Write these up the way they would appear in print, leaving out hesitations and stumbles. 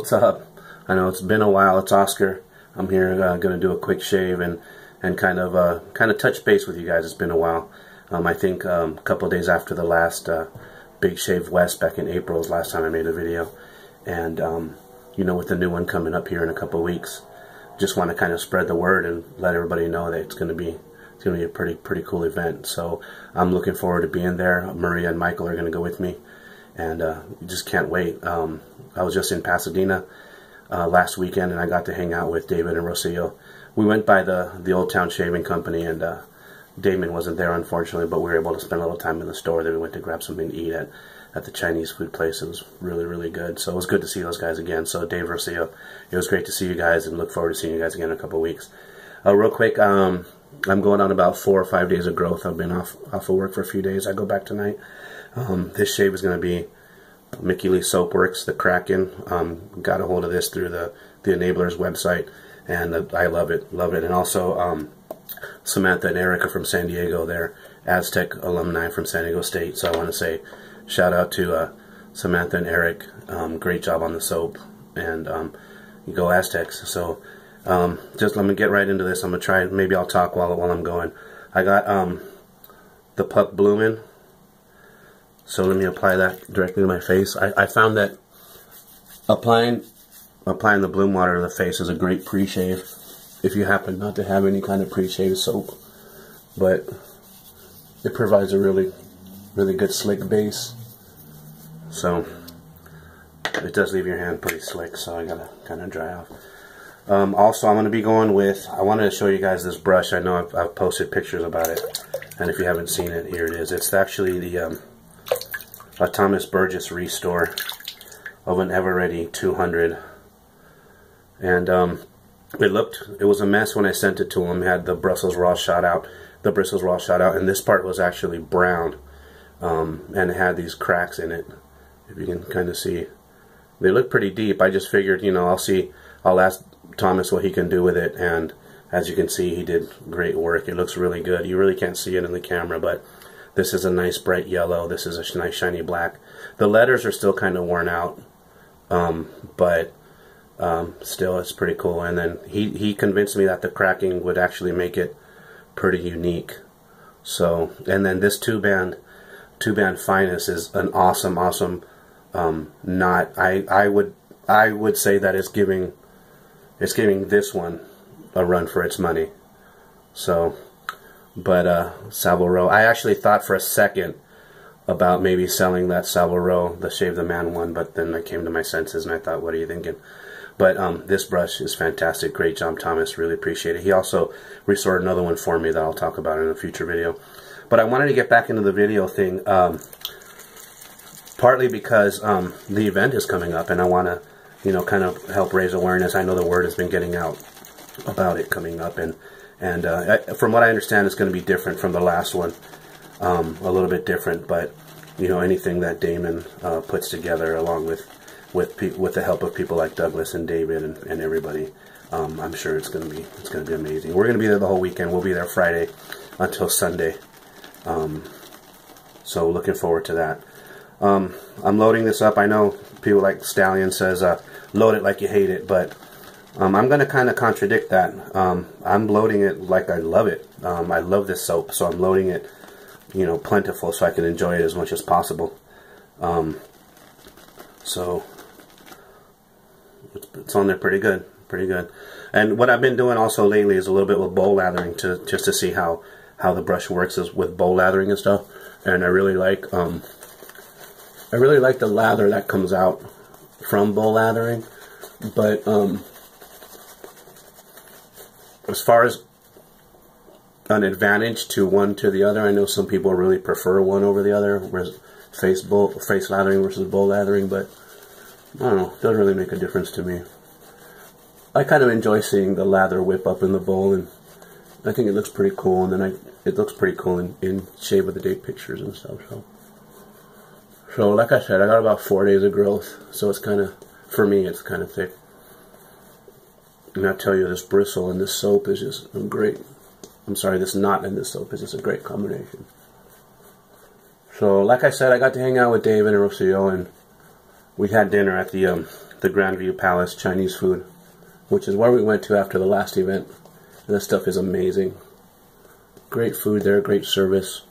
What's up? I know it's been a while. It's Oscar. I'm here going to do a quick shave and kind of touch base with you guys. It's been a while. I think a couple of days after the last Big Shave West back in April was last time I made a video. And you know, with the new one coming up here in a couple of weeks, just want to kind of spread the word and let everybody know that it's going to be a pretty cool event. So I'm looking forward to being there. Maria and Michael are going to go with me, and just can't wait. I was just in Pasadena last weekend, and I got to hang out with David and Rocio. We went by the Old Town Shaving Company, and Damon wasn't there, unfortunately, but we were able to spend a little time in the store. Then we went to grab something to eat at the Chinese food place. It was really good. So it was good to see those guys again. So Dave, Rocio, it was great to see you guys, and look forward to seeing you guys again in a couple of weeks. Real quick, I'm going on about 4 or 5 days of growth. I've been off of work for a few days. I go back tonight. This shave is going to be Mickey Lee Soapworks, the Kraken. Got a hold of this through the Enablers website, and I love it. And also Samantha and Erica from San Diego, they're Aztec alumni from San Diego State. So I want to say shout out to Samantha and Eric. Great job on the soap, and you go Aztecs. So just let me get right into this. I'm gonna try. Maybe I'll talk while I'm going. I got the puck blooming. So let me apply that directly to my face. I found that applying the bloom water to the face is a great pre-shave if you happen not to have any kind of pre-shave soap. But it provides a really good slick base. So it does leave your hand pretty slick, so I gotta kind of dry off. Also, I'm going to be going with, I wanted to show you guys this brush. I know I've posted pictures about it, and if you haven't seen it, here it is. It's actually the Thomas Burgess Restore of an EverReady 200. And it was a mess when I sent it to him. It had the bristles raw shot out, and this part was actually brown, and it had these cracks in it. If you can kind of see, they look pretty deep. I just figured, you know, I'll ask Thomas what he can do with it, and as you can see, he did great work. It looks really good. You really can't see it in the camera, but this is a nice bright yellow. This is a nice shiny black. The letters are still kind of worn out, but still it's pretty cool. And then he convinced me that the cracking would actually make it pretty unique. So, and then this two-band finest is an awesome knot. I would say that it's giving this one a run for its money. So, but Savile Row, I actually thought for a second about maybe selling that Savile Row, the Shave the Man one, but then I came to my senses and I thought, what are you thinking? But this brush is fantastic. Great job, Thomas. Really appreciate it. He also restored another one for me that I'll talk about in a future video. But I wanted to get back into the video thing, partly because the event is coming up, and I want to, you know, kind of help raise awareness. I know the word has been getting out about it coming up, and from what I understand, it's going to be different from the last one, a little bit different. But you know, anything that Damon puts together, along with the help of people like Douglas and David and everybody, I'm sure it's going to be amazing. We're going to be there the whole weekend. We'll be there Friday until Sunday. So looking forward to that. I'm loading this up. I know people like Stallion says, load it like you hate it, but I'm going to kind of contradict that. I'm loading it like I love it. I love this soap, so I'm loading it, you know, plentiful, so I can enjoy it as much as possible. So it's on there pretty good. And what I've been doing also lately is a little bit with bowl lathering, just to see how the brush works is with bowl lathering and stuff. And I really like the lather that comes out from bowl lathering. But as far as an advantage to one to the other, I know some people really prefer one over the other, whereas face lathering versus bowl lathering. But I don't know, it doesn't really make a difference to me. I kind of enjoy seeing the lather whip up in the bowl, and I think it looks pretty cool. And then it looks pretty cool in Shave of the Day pictures and stuff. So like I said, I got about 4 days of growth, so it's kind of, for me, it's kind of thick. And I tell you, this bristle and this soap is just great. I'm sorry, this knot and this soap is just a great combination. So, like I said, I got to hang out with David and Rocio, and we had dinner at the the Grandview Palace Chinese food, which is where we went to after the last event. And this stuff is amazing. Great food there, great service.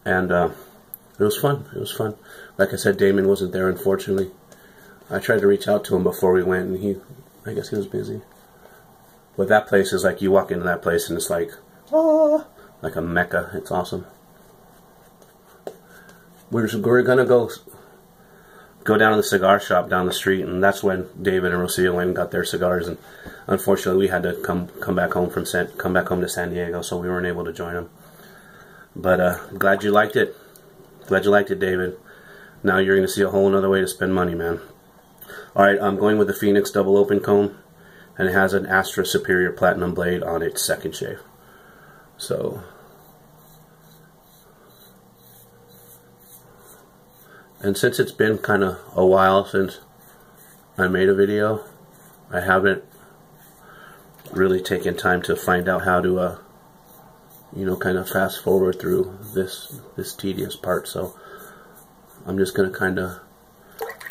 And it was fun. It was fun. Like I said, Damon wasn't there, unfortunately. I tried to reach out to him before we went, and I guess he was busy. But that place is like, you walk into that place and it's like, ah, like a mecca. It's awesome. We're gonna go down to the cigar shop down the street, and that's when David and Rocio went and got their cigars. And unfortunately, we had to come back home to San Diego, so we weren't able to join them. But glad you liked it. Glad you liked it, David. Now you're gonna see a whole another way to spend money, man. All right, I'm going with the Phoenix double open comb, and it has an Astra Superior Platinum blade on its second shave. So, and since it's been kind of a while since I made a video, I haven't really taken time to find out how to, you know, kind of fast forward through this tedious part. So I'm just gonna kind of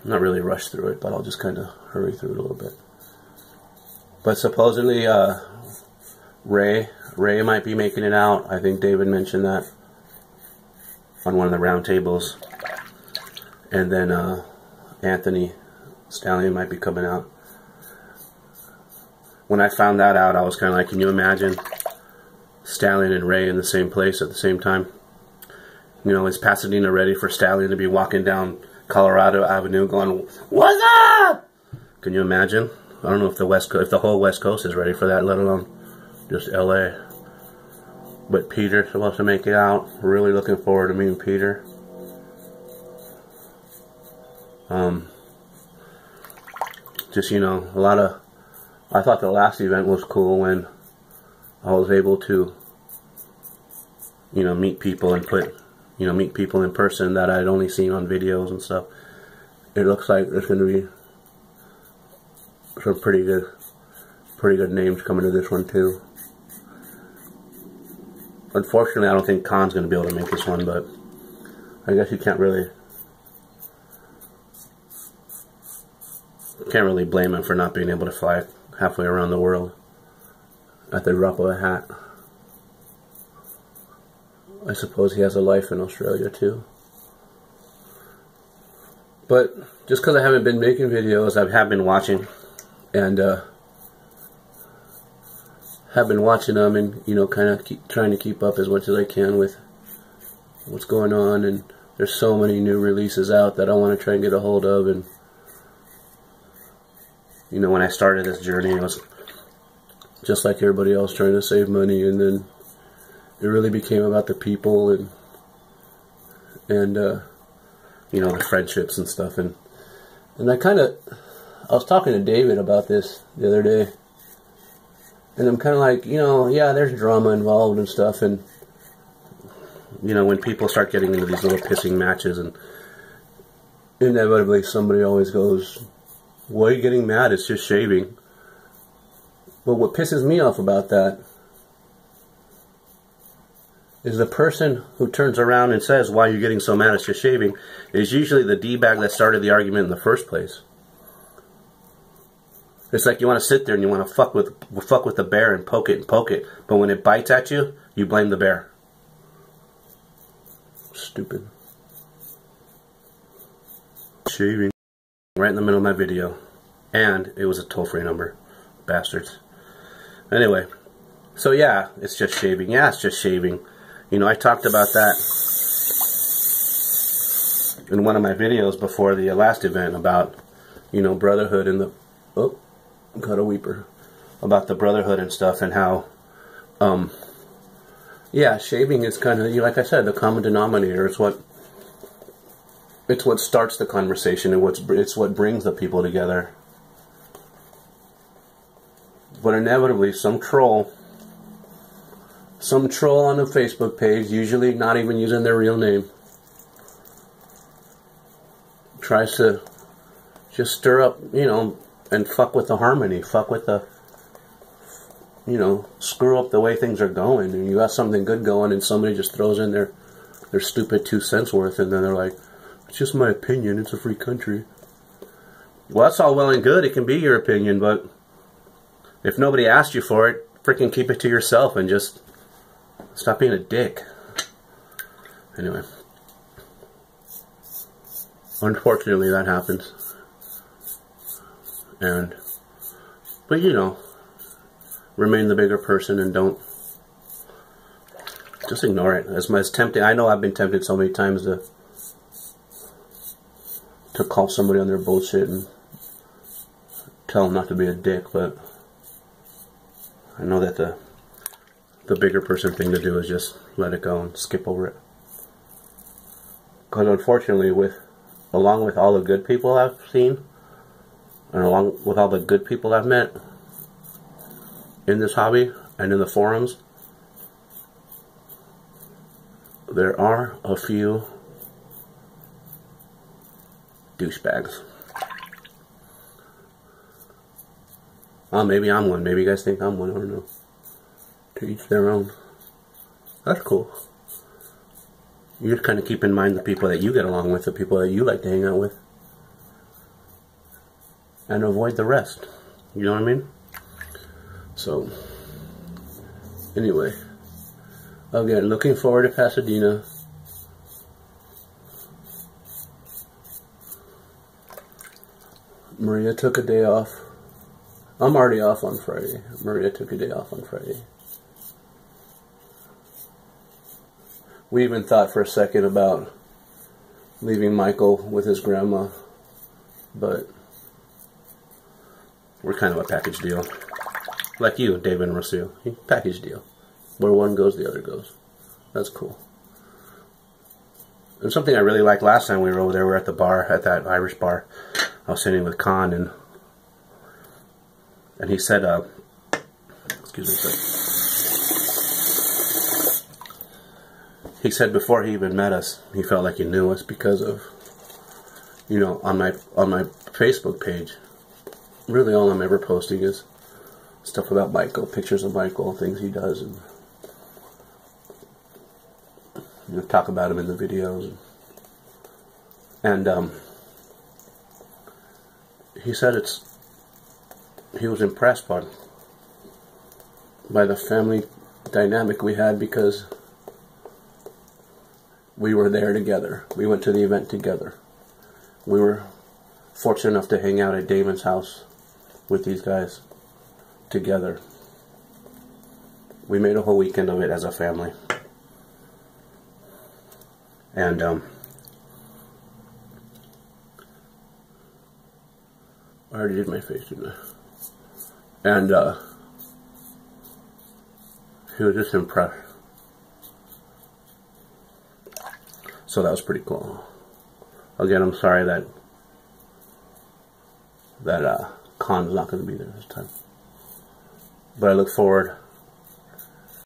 not really rush through it, but I'll just kind of hurry through it a little bit. But supposedly Ray might be making it out. I think David mentioned that on one of the round tables. And then Anthony Stallion might be coming out. When I found that out, I was kind of like, can you imagine Stallion and Ray in the same place at the same time? You know, is Pasadena ready for Stallion to be walking down Colorado Avenue going, "What's up?" Can you imagine? I don't know if the whole West Coast is ready for that, let alone just LA. But Peter's supposed to make it out. Really looking forward to meeting Peter. Just, you know, I thought the last event was cool when I was able to, you know, meet people and meet people in person that I'd only seen on videos and stuff. It looks like there's going to be some pretty good names coming to this one too. Unfortunately, I don't think Khan's going to be able to make this one, but I guess you can't really blame him for not being able to fly halfway around the world at the drop of a hat. I suppose he has a life in Australia too. But just because I haven't been making videos, I have been watching, and have been watching them, and you know, kind of trying to keep up as much as I can with what's going on. And there's so many new releases out that I want to try and get a hold of. And you know, when I started this journey, it was just like everybody else, trying to save money, and then it really became about the people and you know, the friendships and stuff. And I was talking to David about this the other day, and I'm kind of like, you know, yeah, there's drama involved and stuff, and you know, when people start getting into these little pissing matches, and inevitably somebody always goes, "Why are you getting mad? It's just shaving." But what pisses me off about that is the person who turns around and says, "Why are you getting so mad? It's just shaving," is usually the D-bag that started the argument in the first place. It's like you want to sit there and you want to fuck with the bear and poke it, but when it bites at you, you blame the bear. Stupid. Shaving. Right in the middle of my video. And it was a toll-free number. Bastards. Anyway. So yeah, it's just shaving. Yeah, it's just shaving. You know, I talked about that in one of my videos before the last event about, you know, brotherhood and the... Oh, got a weeper. About the brotherhood and stuff, and how, yeah, shaving is kind of, like I said, the common denominator. It's what starts the conversation, and it's what brings the people together. But inevitably, some troll on the Facebook page, usually not even using their real name, tries to just stir up, you know, and fuck with the harmony, fuck with the, you know, screw up the way things are going. And you got something good going, and somebody just throws in their stupid 2 cents worth, and then they're like, "It's just my opinion, it's a free country." Well, that's all well and good. It can be your opinion, but if nobody asked you for it, freaking keep it to yourself and just stop being a dick. Anyway. Unfortunately, that happens. But you know, remain the bigger person and don't, just ignore it. As tempting, I know I've been tempted so many times to call somebody on their bullshit and tell them not to be a dick, but I know that the bigger person thing to do is just let it go and skip over it. Because unfortunately, along with all the good people I've seen, and along with all the good people I've met in this hobby and in the forums, there are a few douchebags. Maybe I'm one. Maybe you guys think I'm one. I don't know. To each their own. That's cool. You just kind of keep in mind the people that you get along with, the people that you like to hang out with, and avoid the rest. You know what I mean? So, anyway, again, looking forward to Pasadena. Maria took a day off. I'm already off on Friday. Maria took a day off on Friday. We even thought for a second about leaving Michael with his grandma, but we're kind of a package deal. Like you, David and Rocio. Package deal. Where one goes, the other goes. That's cool. And something I really liked last time we were over there, we were at the bar, at that Irish bar. I was sitting with Khan, and he said, excuse me, sorry. He said before he even met us, he felt like he knew us because of, you know, on my Facebook page, really all I'm ever posting is stuff about Michael, pictures of Michael, things he does, and you know, talk about him in the videos. And he said he was impressed by the family dynamic we had because we were there together. We went to the event together. We were fortunate enough to hang out at Damon's house with these guys together. We made a whole weekend of it as a family. And I already did my face, didn't I? And he was just impressed. So that was pretty cool. Again, I'm sorry that Khan's not going to be there this time. But I look forward